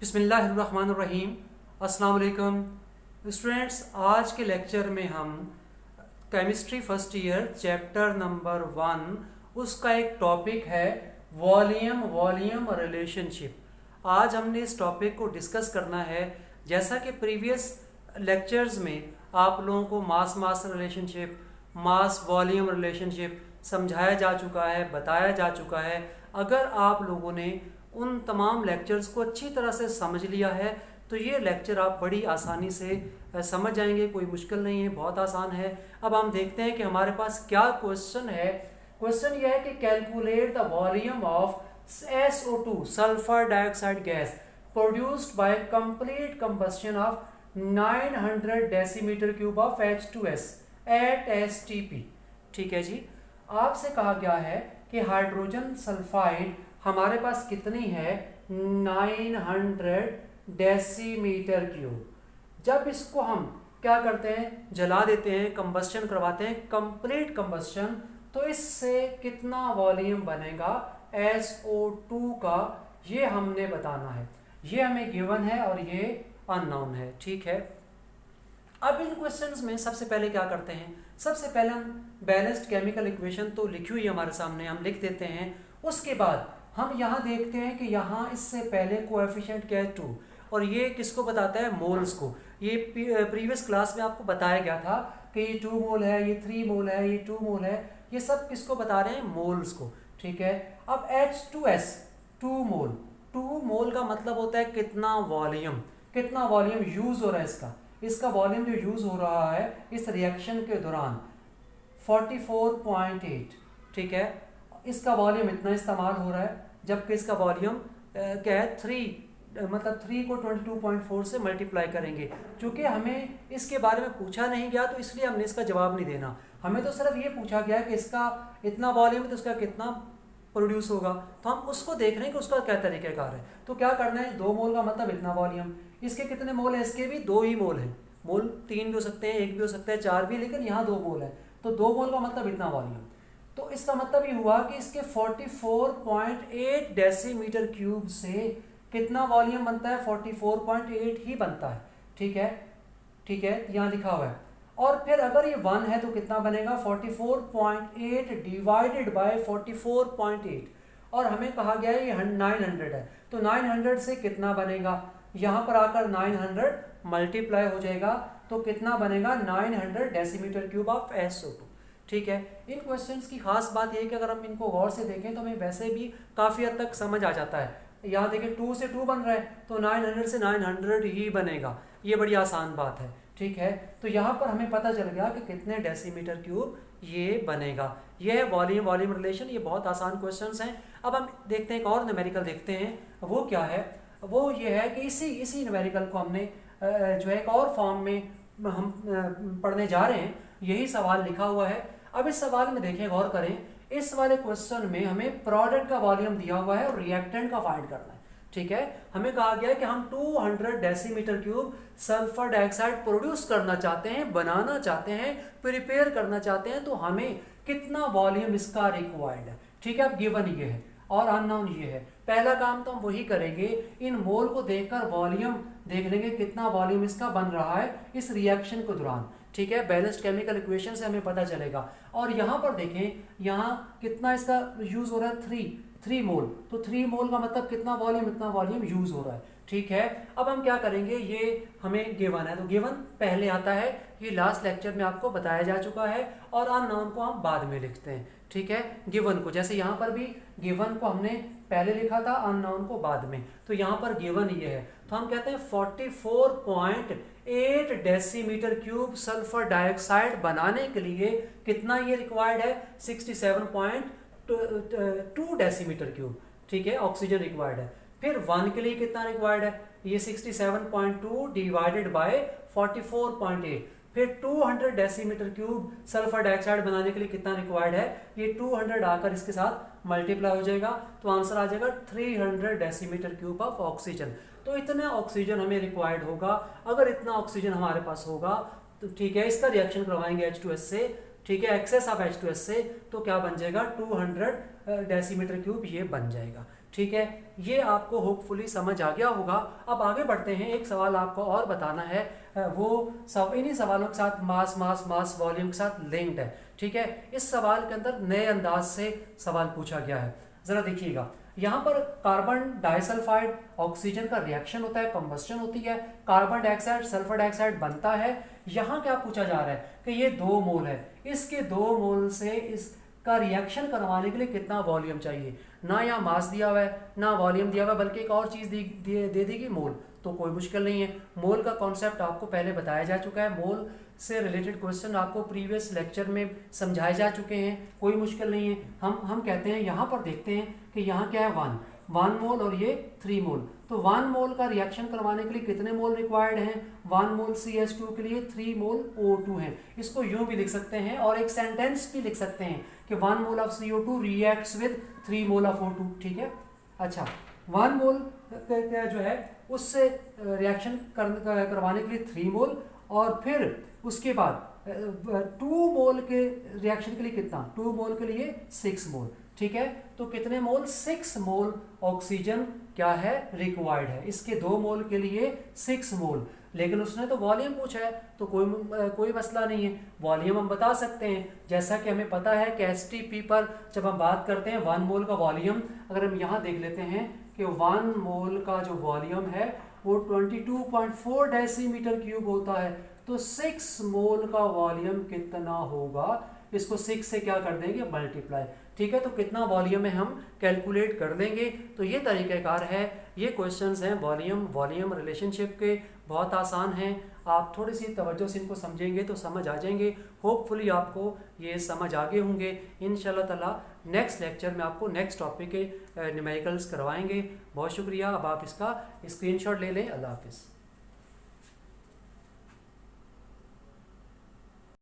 बिस्मिल्लाहिर्रहमानिर्रहीम। अस्सलाम वालेकुम स्टूडेंट्स। आज के लेक्चर में हम chemistry first year chapter number 1 उसका एक टॉपिक है वॉल्यूम रिलेशनशिप। आज हमने इस टॉपिक को डिस्कस करना है। जैसा कि प्रीवियस लेक्चर्स में आप लोगों को mass relationship, mass volume relationship समझाया जा चुका है, बताया जा चुका है। अगर आप लोगों ने उन तमाम लेक्चर्स को अच्छी तरह से समझ लिया है तो ये लेक्चर आप बड़ी आसानी से समझ जाएंगे। कोई मुश्किल नहीं है, बहुत आसान है। अब हम देखते हैं कि हमारे पास क्या क्वेश्चन है। क्वेश्चन ये है कि calculate the volume of SO2 sulphur dioxide gas produced by complete combustion of 900 decimetre cube of H2S at STP। ठीक है जी। आपसे कहा गया है कि हाइड्रोजन सल्फाइड हमारे पास कितनी है, 900 डेसीमीटर क्यूब। जब इसको हम क्या करते हैं, जला देते हैं, कंबस्शन करवाते हैं, कंप्लीट कंबस्शन, तो इससे कितना वॉल्यूम बनेगा SO2 का, ये हमने बताना है। ये हमें गिवन है और ये अननोन है। ठीक है। अब इन क्वेश्चंस में सबसे पहले क्या करते हैं, सबसे पहले हम बैलेंस्ड केमिकल इक्वेशन तो लिखी हुई है हमारे सामने, हम लिख देते हैं। उसके बाद हम यहाँ देखते हैं कि यहाँ इससे पहले कोएफिशिएंट क्या है 2, और ये किसको बताता है, मोल्स को। ये प्रीवियस क्लास में आपको बताया गया था कि ये 2 मोल है, ये 3 मोल है, ये 2 मोल है, ये सब किसको बता रहे हैं, मोल्स को। ठीक है। अब H2S 2 मोल, 2 मोल का मतलब होता है कितना वॉल्यूम, कितना वॉल्यूम यूज हो रहा है इसका वॉल्यूम जो यूज हो रहा है इस रिएक्शन के दौरान 44.8। ठीक है। इसका वॉल्यूम इतना इस्तेमाल हो रहा है, जबकि इसका वॉल्यूम क्या है 3, मतलब 3 को 22.4 से मल्टीप्लाई करेंगे। चूँकि हमें इसके बारे में पूछा नहीं गया तो इसलिए हमने इसका जवाब नहीं देना। हमें तो सिर्फ ये पूछा गया कि इसका इतना वॉल्यूम है तो उसका कितना प्रोड्यूस होगा, तो हम उसको देख रहे हैं कि उसका क्या तरीक़ेकार है। तो क्या करना है, 2 मोल का मतलब इतना वॉल्यूम। इसके कितने मोल है, इसके भी 2 ही मोल हैं। मोल 3 भी हो सकते हैं, 1 भी हो सकता है, 4 भी, लेकिन यहाँ 2 मोल है, तो 2 मोल का मतलब इतना वॉल्यूम। तो इसका मतलब ये हुआ कि इसके 44.8 डेसीमीटर क्यूब से कितना वॉल्यूम बनता है, 44.8 ही बनता है। ठीक है। ठीक है, यहाँ लिखा हुआ है। और फिर अगर ये 1 है तो कितना बनेगा, 44.8 डिवाइडेड बाय 44.8, और हमें कहा गया है ये 900 है, तो 900 से कितना बनेगा, यहाँ पर आकर 900 मल्टीप्लाई हो जाएगा, तो कितना बनेगा, 900 डेसीमीटर क्यूब ऑफ SO2। ठीक है। इन क्वेश्चंस की खास बात यह है कि अगर हम इनको गौर से देखें तो हमें वैसे भी काफ़ी हद तक समझ आ जाता है। यहाँ देखें 2 से 2 बन रहा है तो 900 से 900 ही बनेगा, ये बड़ी आसान बात है। ठीक है। तो यहाँ पर हमें पता चल गया कि कितने डेसीमीटर क्यूब ये बनेगा। ये है वॉल्यूम रिलेशन। ये बहुत आसान क्वेश्चंस हैं। अब हम देखते हैं एक और न्यूमेरिकल देखते हैं, वो क्या है, वो ये है कि इसी न्यूमेरिकल को हमने जो है एक और फॉर्म में हम पढ़ने जा रहे हैं। यही सवाल लिखा हुआ है। अब इस सवाल में देखें, गौर करें, इस वाले क्वेश्चन में हमें प्रोडक्ट का वॉल्यूम दिया हुआ है और रिएक्टेंट का फाइंड करना है। ठीक है। हमें कहा गया है कि हम 200 decimetre cube sulphur dioxide produce करना चाहते हैं, बनाना चाहते हैं, प्रिपेयर करना चाहते हैं, तो हमें कितना वॉल्यूम इसका रिक्वायर्ड है। ठीक है। अब गिवन ये है और अननोन ये है। पहला काम तो हम वही करेंगे, इन मोल को देखकर वॉल्यूम देख लेंगे कितना वॉल्यूम इसका बन रहा है इस रिएक्शन के दौरान। ठीक है। बैलेंस्ड केमिकल इक्वेशन से हमें पता चलेगा। और यहाँ पर देखें, यहाँ कितना इसका यूज हो रहा है, 3 मोल, तो 3 मोल का मतलब कितना वॉल्यूम, इतना वॉल्यूम यूज हो रहा है। ठीक है। अब हम क्या करेंगे, ये हमें गिवन है तो गिवन पहले आता है, ये लास्ट लेक्चर में आपको बताया जा चुका है, और अननोन को हम बाद में लिखते हैं। ठीक है। गिवन को, जैसे यहाँ पर भी गिवन को हमने पहले लिखा था, अननोन को बाद में, तो यहाँ पर गिवन ये है। तो हम कहते हैं 44.8 डेसीमीटर क्यूब सल्फर डाइऑक्साइड बनाने के लिए कितना ये रिक्वायर्ड है, 67.2 डेसीमीटर क्यूब। ठीक है। ऑक्सीजन रिक्वायर्ड है। फिर 1 के लिए कितना रिक्वायर्ड है, ये 67.2 डिवाइडेड बाय 44.8। फिर 200 डेसीमीटर क्यूब सल्फर डाइऑक्साइड बनाने के लिए कितना रिक्वायर्ड है, ये 200 आकर इसके साथ मल्टीप्लाई हो जाएगा, तो आंसर आ जाएगा 300 डेसीमीटर क्यूब ऑफ ऑक्सीजन। तो इतना ऑक्सीजन हमें रिक्वायर्ड होगा। अगर इतना ऑक्सीजन हमारे पास होगा तो ठीक है, इसका रिएक्शन करवाएंगे H2S से। ठीक है, एक्सेस ऑफ H2S से, तो क्या बन जाएगा, 200 डेसीमीटर क्यूब ये बन जाएगा। ठीक है, ये आपको होपफुली समझ आ गया होगा। अब आगे बढ़ते हैं, एक सवाल आपको और बताना है, वो सब इन्हीं सवालों के साथ मास वॉल्यूम के साथ लिंक्ड है। ठीक है, इस सवाल के अंदर नए अंदाज से सवाल पूछा गया है, ज़रा देखिएगा। यहाँ पर कार्बन डाइसल्फाइड ऑक्सीजन का रिएक्शन होता है, कंबस्टन होती है, कार्बन डाइऑक्साइड सल्फर डाइऑक्साइड बनता है। यहाँ क्या पूछा जा रहा है कि ये 2 मोल है, इसके 2 मोल से इसका रिएक्शन करवाने के लिए कितना वॉल्यूम चाहिए। ना यहाँ मास दिया हुआ है ना वॉल्यूम दिया हुआ है, बल्कि एक और चीज़ दे देगी मोल, तो कोई मुश्किल नहीं है। मोल का कॉन्सेप्ट आपको पहले बताया जा चुका है, मोल से रिलेटेड क्वेश्चन आपको प्रीवियस लेक्चर में समझाए जा चुके हैं, कोई मुश्किल नहीं है। हम कहते हैं, यहाँ पर देखते हैं कि यहाँ क्या है 1 मोल और ये 3 मोल। तो 1 मोल का रिएक्शन करवाने के लिए कितने मोल रिक्वायर्ड हैं? 1 मोल CH2 के लिए 3 मोल O2 हैं। इसको यूँ भी लिख सकते हैं और एक सेंटेंस भी लिख सकते हैं कि 1 mole of CO2 reacts with 3 mole of O2। ठीक है, अच्छा 1 मोल जो है उससे रिएक्शन करवाने के लिए 3 मोल, और फिर उसके बाद 2 मोल के रिएक्शन के लिए कितना? 2 मोल के लिए 6 मोल। ठीक है, तो कितने मोल? 6 मोल ऑक्सीजन क्या है रिक्वायर्ड है, इसके 2 मोल के लिए 6 मोल। लेकिन उसने तो वॉल्यूम पूछा है, तो कोई मसला नहीं है, वॉल्यूम हम बता सकते हैं। जैसा कि हमें पता है कि STP पर जब हम बात करते हैं 1 मोल का वॉल्यूम, अगर हम यहाँ देख लेते हैं कि 1 मोल का जो वॉल्यूम है वो 22.4 डेसीमीटर क्यूब होता है, तो 6 मोल का वॉल्यूम कितना होगा? इसको 6 से क्या कर देंगे? मल्टीप्लाई। ठीक है, तो कितना वॉल्यूम है हम कैलकुलेट कर लेंगे। तो ये तरीक़ेकार है, ये क्वेश्चंस हैं वॉल्यूम रिलेशनशिप के, बहुत आसान हैं। आप थोड़ी सी तवज्जो से इनको समझेंगे तो समझ आ जाएंगे। होपफुली आपको ये समझ आ गए होंगे। इंशाल्लाह ताला नेक्स्ट लेक्चर में आपको नेक्स्ट टॉपिक के न्यूमेरिकल्स करवाएंगे। बहुत शुक्रिया। अब आप इसका स्क्रीनशॉट ले लें। अल्लाह हाफिज़।